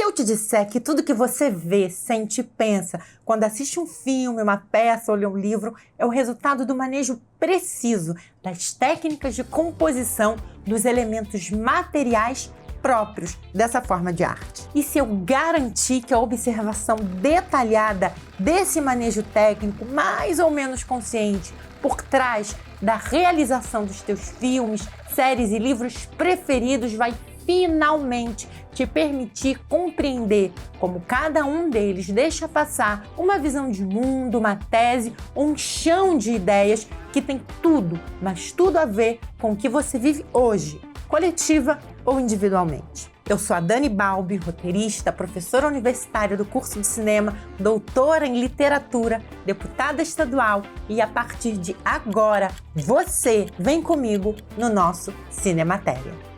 eu te disser que tudo que você vê, sente e pensa quando assiste um filme, uma peça ou lê um livro é o resultado do manejo preciso das técnicas de composição dos elementos materiais próprios dessa forma de arte. E se eu garantir que a observação detalhada desse manejo técnico, mais ou menos consciente, por trás da realização dos teus filmes, séries e livros preferidos vai finalmente te permitir compreender como cada um deles deixa passar uma visão de mundo, uma tese, um chão de ideias que tem tudo, mas tudo a ver com o que você vive hoje, coletiva ou individualmente. Eu sou a Dani Balbi, roteirista, professora universitária do curso de cinema, doutora em literatura, deputada estadual e a partir de agora, você vem comigo no nosso Cinematéria.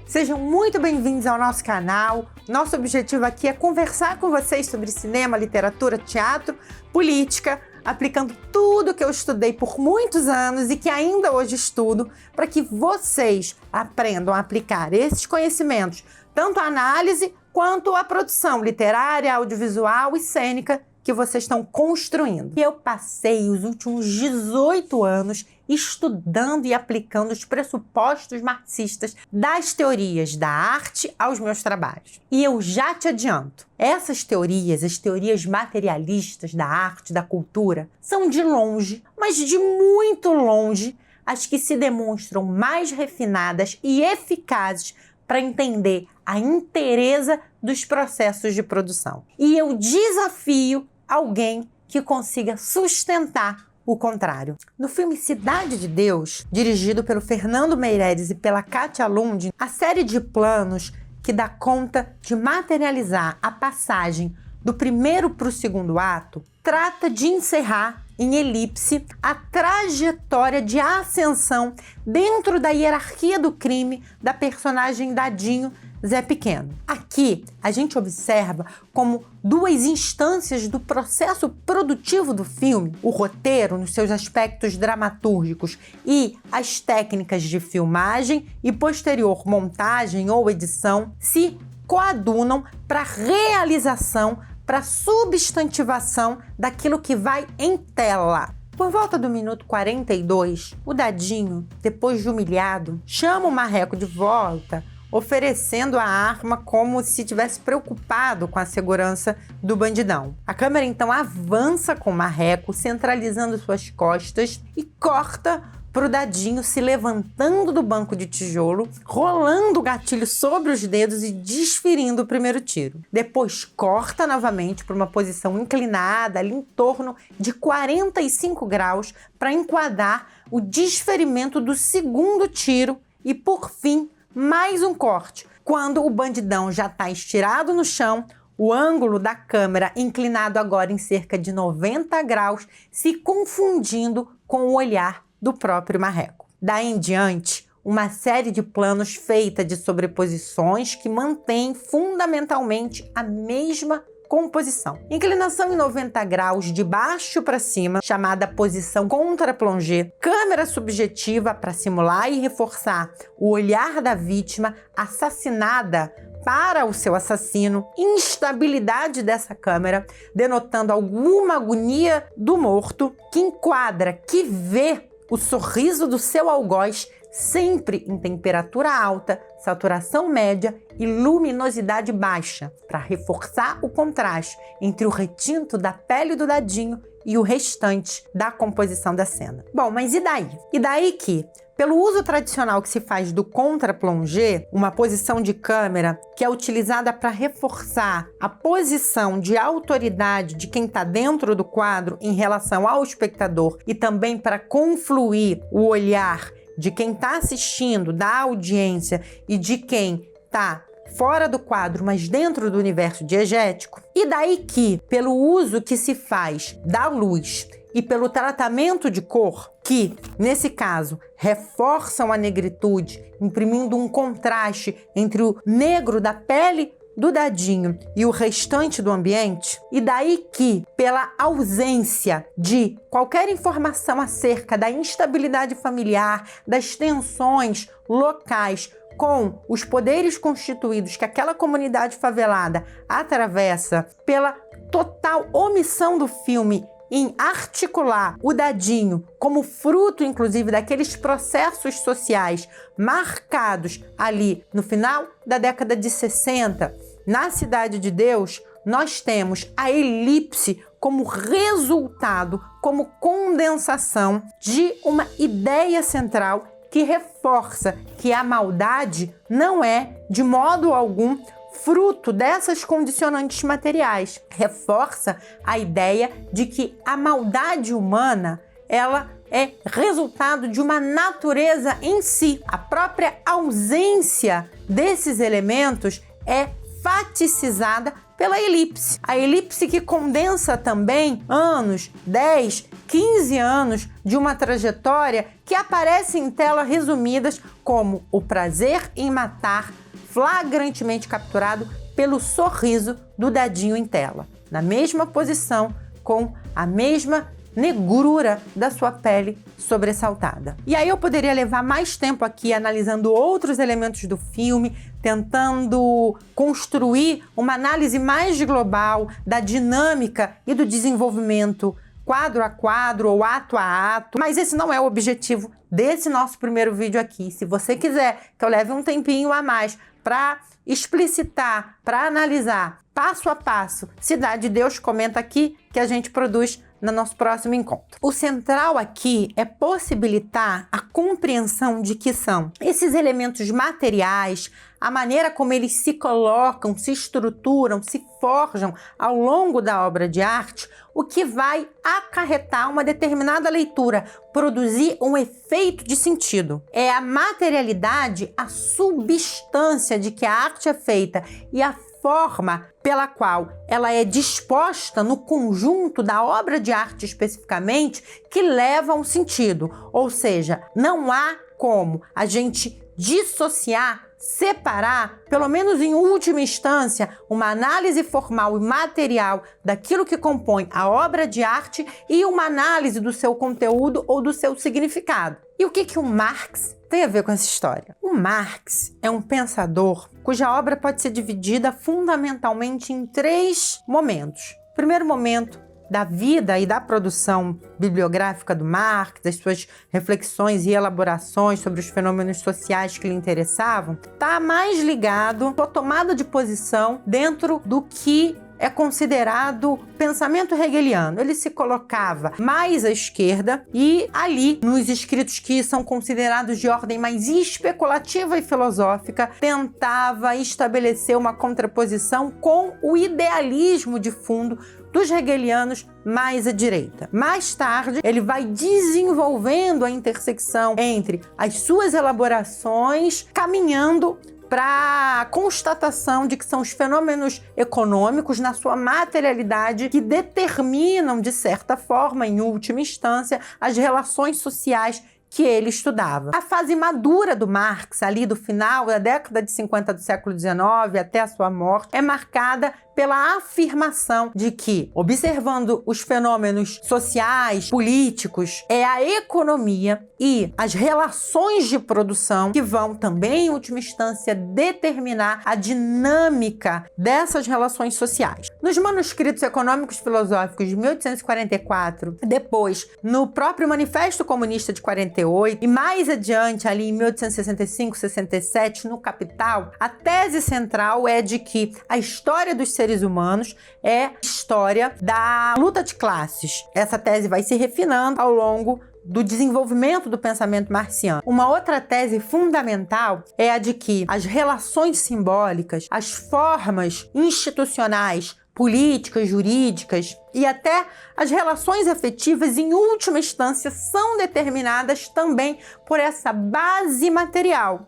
Sejam muito bem-vindos ao nosso canal. Nosso objetivo aqui é conversar com vocês sobre cinema, literatura, teatro, política, aplicando tudo que eu estudei por muitos anos e que ainda hoje estudo, para que vocês aprendam a aplicar esses conhecimentos, tanto a análise quanto a produção literária, audiovisual e cênica que vocês estão construindo. E eu passei os últimos 18 anos estudando e aplicando os pressupostos marxistas das teorias da arte aos meus trabalhos. E eu já te adianto, essas teorias, as teorias materialistas da arte, da cultura, são de longe, mas de muito longe, as que se demonstram mais refinadas e eficazes para entender a inteireza dos processos de produção. E eu desafio alguém que consiga sustentar o contrário. No filme Cidade de Deus, dirigido pelo Fernando Meirelles e pela Katia Lund, a série de planos que dá conta de materializar a passagem do primeiro para o segundo ato trata de encerrar em elipse a trajetória de ascensão dentro da hierarquia do crime da personagem Dadinho Zé Pequeno. Aqui, a gente observa como duas instâncias do processo produtivo do filme, o roteiro nos seus aspectos dramatúrgicos e as técnicas de filmagem e posterior montagem ou edição, se coadunam para a realização, para a substantivação daquilo que vai em tela. Por volta do minuto 42, o Dadinho, depois de humilhado, chama o Marreco de volta, oferecendo a arma como se estivesse preocupado com a segurança do bandidão. A câmera então avança com o Marreco, centralizando suas costas e corta para o Dadinho se levantando do banco de tijolo, rolando o gatilho sobre os dedos e desferindo o primeiro tiro. Depois corta novamente para uma posição inclinada, ali em torno de 45 graus, para enquadrar o desferimento do segundo tiro e, por fim, mais um corte, quando o bandidão já está estirado no chão, o ângulo da câmera inclinado agora em cerca de 90 graus, se confundindo com o olhar do próprio Marreco. Daí em diante, uma série de planos feita de sobreposições que mantém fundamentalmente a mesma composição. Inclinação em 90 graus de baixo para cima, chamada posição contra-plongée, câmera subjetiva para simular e reforçar o olhar da vítima assassinada para o seu assassino, instabilidade dessa câmera, denotando alguma agonia do morto, que enquadra, que vê o sorriso do seu algoz sempre em temperatura alta, saturação média e luminosidade baixa, para reforçar o contraste entre o retinto da pele do Dadinho e o restante da composição da cena. Bom, mas e daí? E daí que, pelo uso tradicional que se faz do contra-plongée, uma posição de câmera que é utilizada para reforçar a posição de autoridade de quem está dentro do quadro em relação ao espectador e também para confluir o olhar de quem está assistindo, da audiência e de quem está fora do quadro, mas dentro do universo diegético. E daí que, pelo uso que se faz da luz e pelo tratamento de cor, que, nesse caso, reforçam a negritude, imprimindo um contraste entre o negro da pele do Dadinho e o restante do ambiente, e daí que, pela ausência de qualquer informação acerca da instabilidade familiar, das tensões locais com os poderes constituídos que aquela comunidade favelada atravessa, pela total omissão do filme em articular o dadinho como fruto, inclusive, daqueles processos sociais marcados ali no final da década de 60, na Cidade de Deus, nós temos a elipse como resultado, como condensação de uma ideia central que reforça que a maldade não é, de modo algum, fruto dessas condicionantes materiais. Reforça a ideia de que a maldade humana, ela é resultado de uma natureza em si. A própria ausência desses elementos é faticizada pela elipse. A elipse que condensa também anos, 10, 15 anos de uma trajetória que aparece em tela resumidas como o prazer em matar, flagrantemente capturado pelo sorriso do dadinho em tela, na mesma posição, com a mesma negrura da sua pele sobressaltada. E aí eu poderia levar mais tempo aqui analisando outros elementos do filme, tentando construir uma análise mais global da dinâmica e do desenvolvimento quadro a quadro ou ato a ato, mas esse não é o objetivo desse nosso primeiro vídeo aqui. Se você quiser que eu leve um tempinho a mais para explicitar, para analisar passo a passo Cidade de Deus, comenta aqui que a gente produz no nosso próximo encontro. O central aqui é possibilitar a compreensão de que são esses elementos materiais, a maneira como eles se colocam, se estruturam, se forjam ao longo da obra de arte, o que vai acarretar uma determinada leitura, produzir um efeito de sentido. É a materialidade, a substância de que a arte é feita e a forma pela qual ela é disposta no conjunto da obra de arte especificamente que leva a um sentido. Ou seja, não há como a gente dissociar, separar, pelo menos em última instância, uma análise formal e material daquilo que compõe a obra de arte e uma análise do seu conteúdo ou do seu significado. E o que o Marx tem a ver com essa história? O Marx é um pensador cuja obra pode ser dividida fundamentalmente em 3 momentos. O primeiro momento da vida e da produção bibliográfica do Marx, das suas reflexões e elaborações sobre os fenômenos sociais que lhe interessavam, está mais ligado à tomada de posição dentro do que é considerado pensamento hegeliano. Ele se colocava mais à esquerda e ali, nos escritos que são considerados de ordem mais especulativa e filosófica, tentava estabelecer uma contraposição com o idealismo de fundo dos hegelianos mais à direita. Mais tarde, ele vai desenvolvendo a intersecção entre as suas elaborações, caminhando para a constatação de que são os fenômenos econômicos, na sua materialidade, que determinam, de certa forma, em última instância, as relações sociais que ele estudava. A fase madura do Marx, ali do final da década de 50 do século XIX até a sua morte, é marcada pela afirmação de que, observando os fenômenos sociais, políticos, é a economia e as relações de produção que vão também, em última instância, determinar a dinâmica dessas relações sociais. Nos manuscritos econômicos filosóficos de 1844, depois no próprio Manifesto Comunista de 48 e mais adiante, ali em 1865, 67, no Capital, a tese central é de que a história dos seres humanos é história da luta de classes. Essa tese vai se refinando ao longo do desenvolvimento do pensamento marxiano. Uma outra tese fundamental é a de que as relações simbólicas, as formas institucionais, políticas, jurídicas e até as relações afetivas, em última instância, são determinadas também por essa base material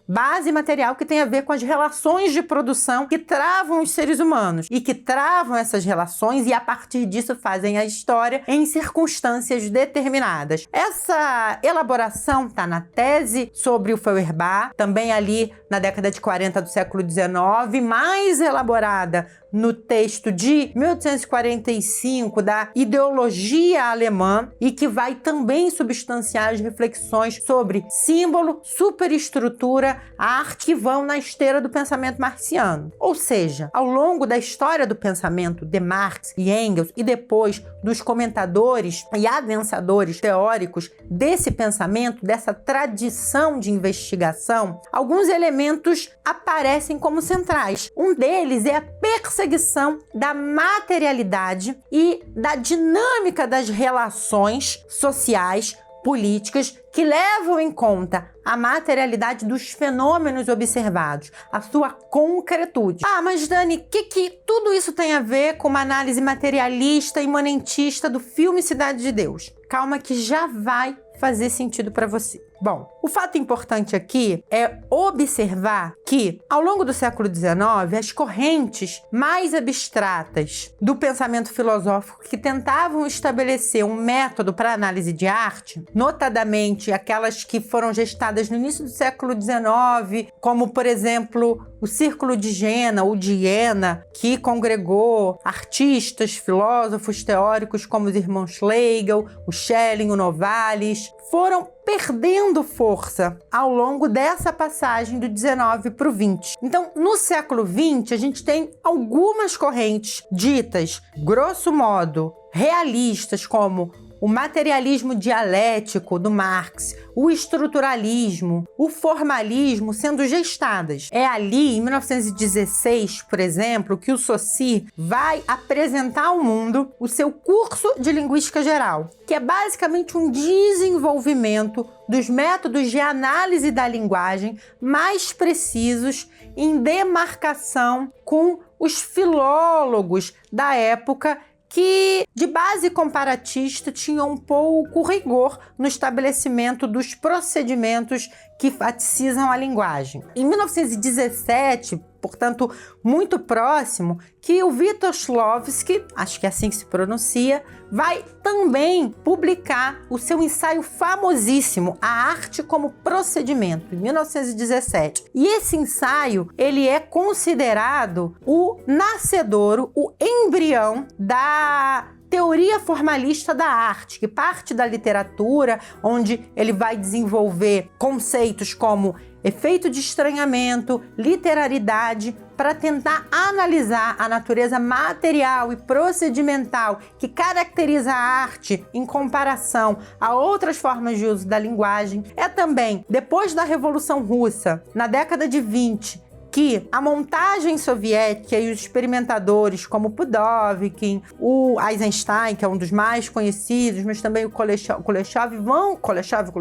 que tem a ver com as relações de produção que travam os seres humanos e que travam essas relações e, a partir disso, fazem a história em circunstâncias determinadas. Essa elaboração está na tese sobre o Feuerbach, também ali na década de 40 do século XIX, mais elaborada no texto de 1845, elenco da ideologia alemã e que vai também substanciar as reflexões sobre símbolo, superestrutura, arte que vão na esteira do pensamento marxiano. Ou seja, ao longo da história do pensamento de Marx e Engels e depois dos comentadores e adensadores teóricos desse pensamento, dessa tradição de investigação, alguns elementos aparecem como centrais. Um deles é a perseguição da materialidade e da dinâmica das relações sociais, políticas, que levam em conta a materialidade dos fenômenos observados, a sua concretude. Ah, mas Dani, o que tudo isso tem a ver com uma análise materialista e imanentista do filme Cidade de Deus? Calma que já vai fazer sentido para você. Bom, o fato importante aqui é observar que, ao longo do século XIX, as correntes mais abstratas do pensamento filosófico que tentavam estabelecer um método para análise de arte, notadamente aquelas que foram gestadas no início do século XIX, como, por exemplo, o Círculo de Jena, ou de Jena, que congregou artistas, filósofos, teóricos como os irmãos Schlegel, o Schelling, o Novalis, foram perdendo força ao longo dessa passagem do 19 para o 20. Então, no século 20, a gente tem algumas correntes ditas, grosso modo, realistas, como o materialismo dialético do Marx, o estruturalismo, o formalismo sendo gestadas. É ali, em 1916, por exemplo, que o Saussure vai apresentar ao mundo o seu curso de linguística geral, que é basicamente um desenvolvimento dos métodos de análise da linguagem mais precisos em demarcação com os filólogos da época que, de base comparatista, tinham um pouco rigor no estabelecimento dos procedimentos que enfatizam a linguagem. Em 1917, portanto, muito próximo, que o Victor Shklovsky, acho que é assim que se pronuncia, vai também publicar o seu ensaio famosíssimo, A Arte como Procedimento, em 1917. E esse ensaio, ele é considerado o nascedouro, o embrião da teoria formalista da arte, que parte da literatura, onde ele vai desenvolver conceitos como efeito de estranhamento, literalidade, para tentar analisar a natureza material e procedimental que caracteriza a arte em comparação a outras formas de uso da linguagem. É também, depois da Revolução Russa, na década de 20, que a montagem soviética e os experimentadores como Pudovkin, o Eisenstein, que é um dos mais conhecidos, mas também o Kuleshov vão... Kuleshov.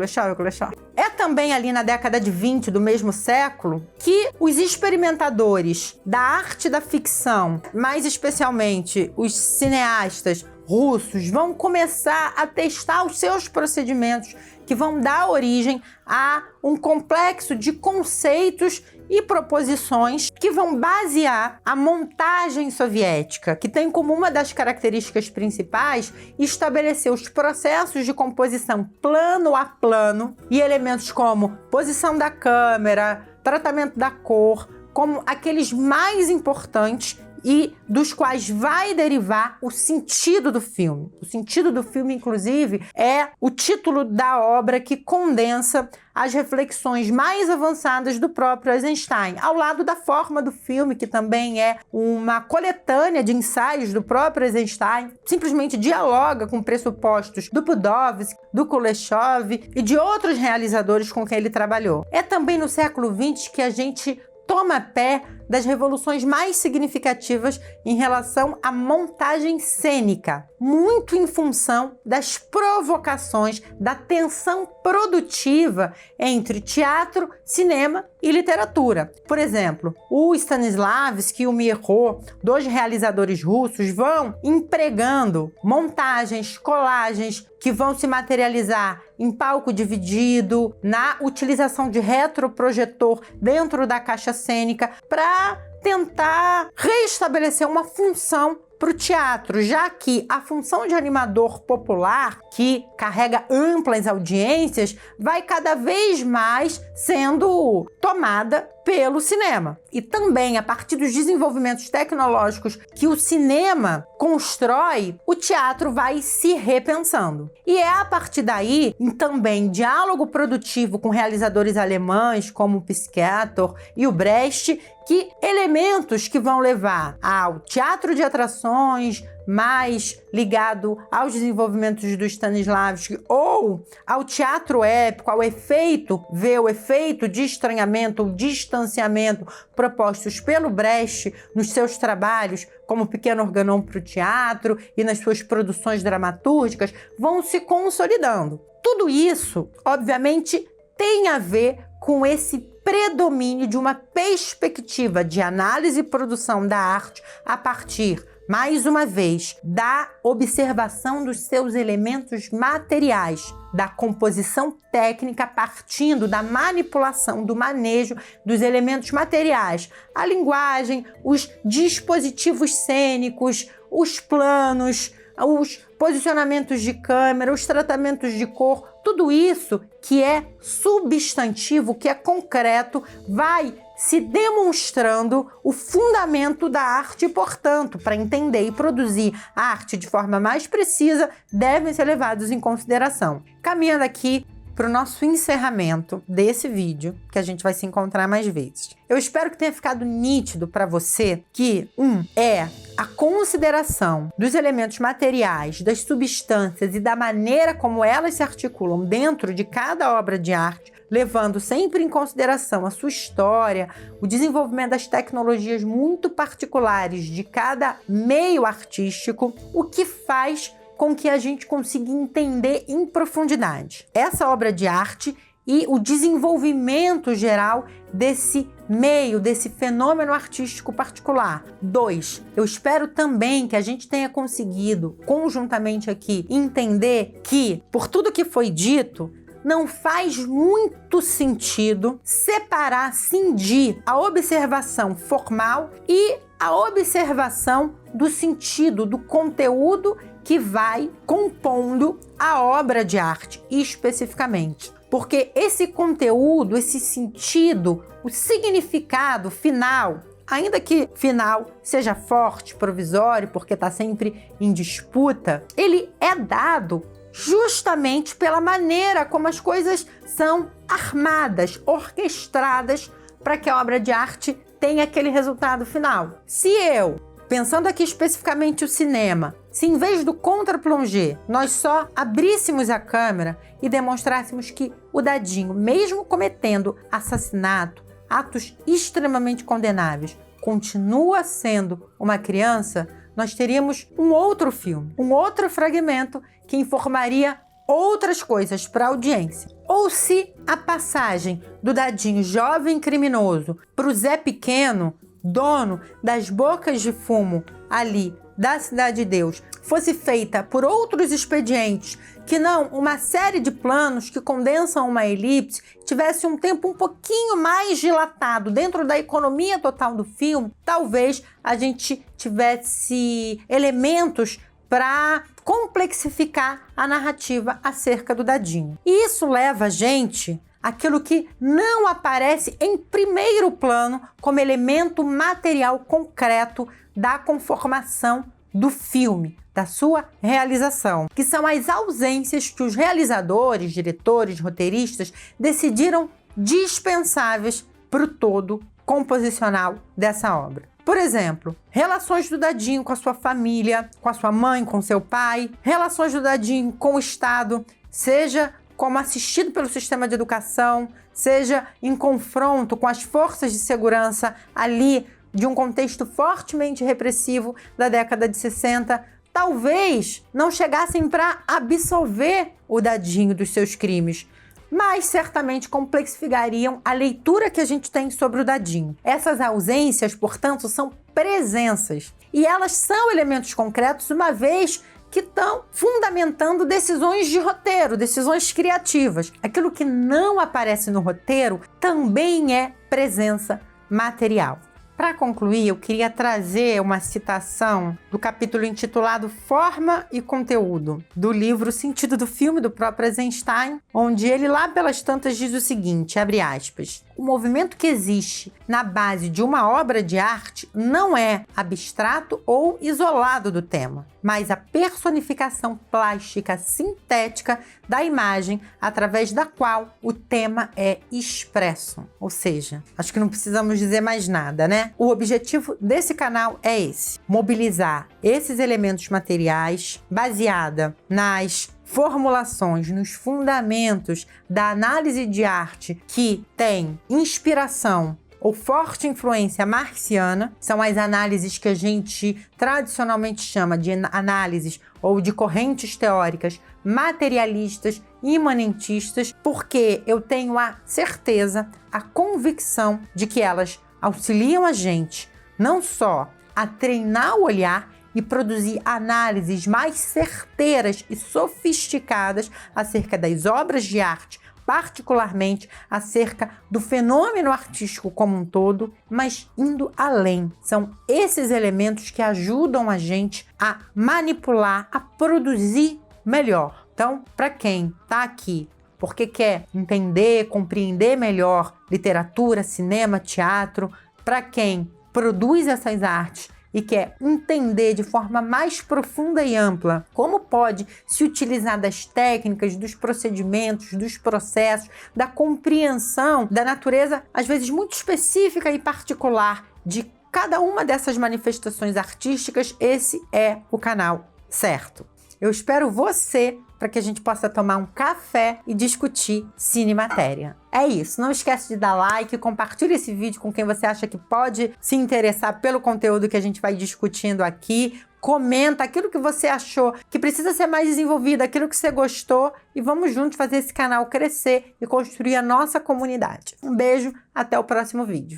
É também ali na década de 20 do mesmo século que os experimentadores da arte da ficção, mais especialmente os cineastas russos, vão começar a testar os seus procedimentos que vão dar origem a um complexo de conceitos e proposições que vão basear a montagem soviética, que tem como uma das características principais estabelecer os processos de composição plano a plano e elementos como posição da câmera, tratamento da cor, como aqueles mais importantes e dos quais vai derivar o sentido do filme. O sentido do filme, inclusive, é o título da obra que condensa as reflexões mais avançadas do próprio Eisenstein, ao lado da forma do filme, que também é uma coletânea de ensaios do próprio Eisenstein, simplesmente dialoga com pressupostos do Pudovkin, do Kuleshov e de outros realizadores com quem ele trabalhou. É também no século XX que a gente toma pé das revoluções mais significativas em relação à montagem cênica, muito em função das provocações, da tensão produtiva entre teatro, cinema e literatura. Por exemplo, o Stanislavski e o Miró, dois realizadores russos, vão empregando montagens, colagens que vão se materializar em palco dividido, na utilização de retroprojetor dentro da caixa cênica, para tentar restabelecer uma função para o teatro, já que a função de animador popular, que carrega amplas audiências, vai cada vez mais sendo tomada pelo cinema. E também, a partir dos desenvolvimentos tecnológicos que o cinema constrói, o teatro vai se repensando. E é a partir daí, em também diálogo produtivo com realizadores alemães como o Piscator e o Brecht, que elementos que vão levar ao teatro de atrações, mais ligado aos desenvolvimentos do Stanislavski, ou ao teatro épico, ao efeito, ver o efeito de estranhamento ou distanciamento propostos pelo Brecht nos seus trabalhos, como Pequeno Organon para o teatro e nas suas produções dramatúrgicas, vão se consolidando. Tudo isso, obviamente, tem a ver com esse predomínio de uma perspectiva de análise e produção da arte a partir, mais uma vez, da observação dos seus elementos materiais, da composição técnica partindo da manipulação, do manejo dos elementos materiais, a linguagem, os dispositivos cênicos, os planos, os posicionamentos de câmera, os tratamentos de cor, tudo isso que é substantivo, que é concreto, vai se demonstrando o fundamento da arte e, portanto, para entender e produzir a arte de forma mais precisa, devem ser levados em consideração. Caminhando aqui para o nosso encerramento desse vídeo, que a gente vai se encontrar mais vezes. Eu espero que tenha ficado nítido para você que, é a consideração dos elementos materiais, das substâncias e da maneira como elas se articulam dentro de cada obra de arte, levando sempre em consideração a sua história, o desenvolvimento das tecnologias muito particulares de cada meio artístico, o que faz com que a gente consiga entender em profundidade essa obra de arte e o desenvolvimento geral desse meio, desse fenômeno artístico particular. 2, eu espero também que a gente tenha conseguido, conjuntamente aqui, entender que, por tudo que foi dito, não faz muito sentido separar, cindir a observação formal e a observação do sentido, do conteúdo que vai compondo a obra de arte, especificamente. Porque esse conteúdo, esse sentido, o significado final, ainda que final seja forte, provisório, porque está sempre em disputa, ele é dado justamente pela maneira como as coisas são armadas, orquestradas para que a obra de arte tenha aquele resultado final. Se eu, pensando aqui especificamente o cinema, se em vez do contre-plongé nós só abríssemos a câmera e demonstrássemos que o Dadinho, mesmo cometendo assassinato, atos extremamente condenáveis, continua sendo uma criança, nós teríamos um outro filme, um outro fragmento que informaria outras coisas para a audiência. Ou se a passagem do Dadinho jovem criminoso para o Zé Pequeno, dono das bocas de fumo ali da Cidade de Deus, fosse feita por outros expedientes, que não uma série de planos que condensam uma elipse, tivesse um tempo um pouquinho mais dilatado dentro da economia total do filme, talvez a gente tivesse elementos para complexificar a narrativa acerca do Dadinho. E isso leva a gente àquilo que não aparece em primeiro plano como elemento material concreto da conformação do filme, da sua realização, que são as ausências que os realizadores, diretores, roteiristas decidiram dispensáveis para o todo composicional dessa obra. Por exemplo, relações do Dadinho com a sua família, com a sua mãe, com seu pai, relações do Dadinho com o Estado, seja como assistido pelo sistema de educação, seja em confronto com as forças de segurança ali de um contexto fortemente repressivo da década de 60, talvez não chegassem para absolver o Dadinho dos seus crimes, mas certamente complexificariam a leitura que a gente tem sobre o Dadinho. Essas ausências, portanto, são presenças. E elas são elementos concretos, uma vez que estão fundamentando decisões de roteiro, decisões criativas. Aquilo que não aparece no roteiro também é presença material. Para concluir, eu queria trazer uma citação do capítulo intitulado Forma e Conteúdo, do livro Sentido do Filme, do próprio Eisenstein, onde ele lá pelas tantas diz o seguinte, abre aspas, o movimento que existe na base de uma obra de arte não é abstrato ou isolado do tema, mas a personificação plástica sintética da imagem através da qual o tema é expresso. Ou seja, acho que não precisamos dizer mais nada, né? O objetivo desse canal é esse: mobilizar esses elementos materiais baseada nas formulações, nos fundamentos da análise de arte que tem inspiração ou forte influência marxiana. São as análises que a gente tradicionalmente chama de análises ou de correntes teóricas materialistas e imanentistas, porque eu tenho a certeza, a convicção de que elas auxiliam a gente não só a treinar o olhar e produzir análises mais certeiras e sofisticadas acerca das obras de arte, particularmente acerca do fenômeno artístico como um todo, mas indo além. São esses elementos que ajudam a gente a manipular, a produzir melhor. Então, para quem está aqui porque quer entender, compreender melhor literatura, cinema, teatro, para quem produz essas artes e quer entender de forma mais profunda e ampla como pode se utilizar das técnicas, dos procedimentos, dos processos, da compreensão da natureza, às vezes muito específica e particular de cada uma dessas manifestações artísticas, esse é o canal certo. Eu espero você para que a gente possa tomar um café e discutir Cinematéria. É isso, não esquece de dar like, compartilha esse vídeo com quem você acha que pode se interessar pelo conteúdo que a gente vai discutindo aqui. Comenta aquilo que você achou que precisa ser mais desenvolvido, aquilo que você gostou, e vamos juntos fazer esse canal crescer e construir a nossa comunidade. Um beijo, até o próximo vídeo.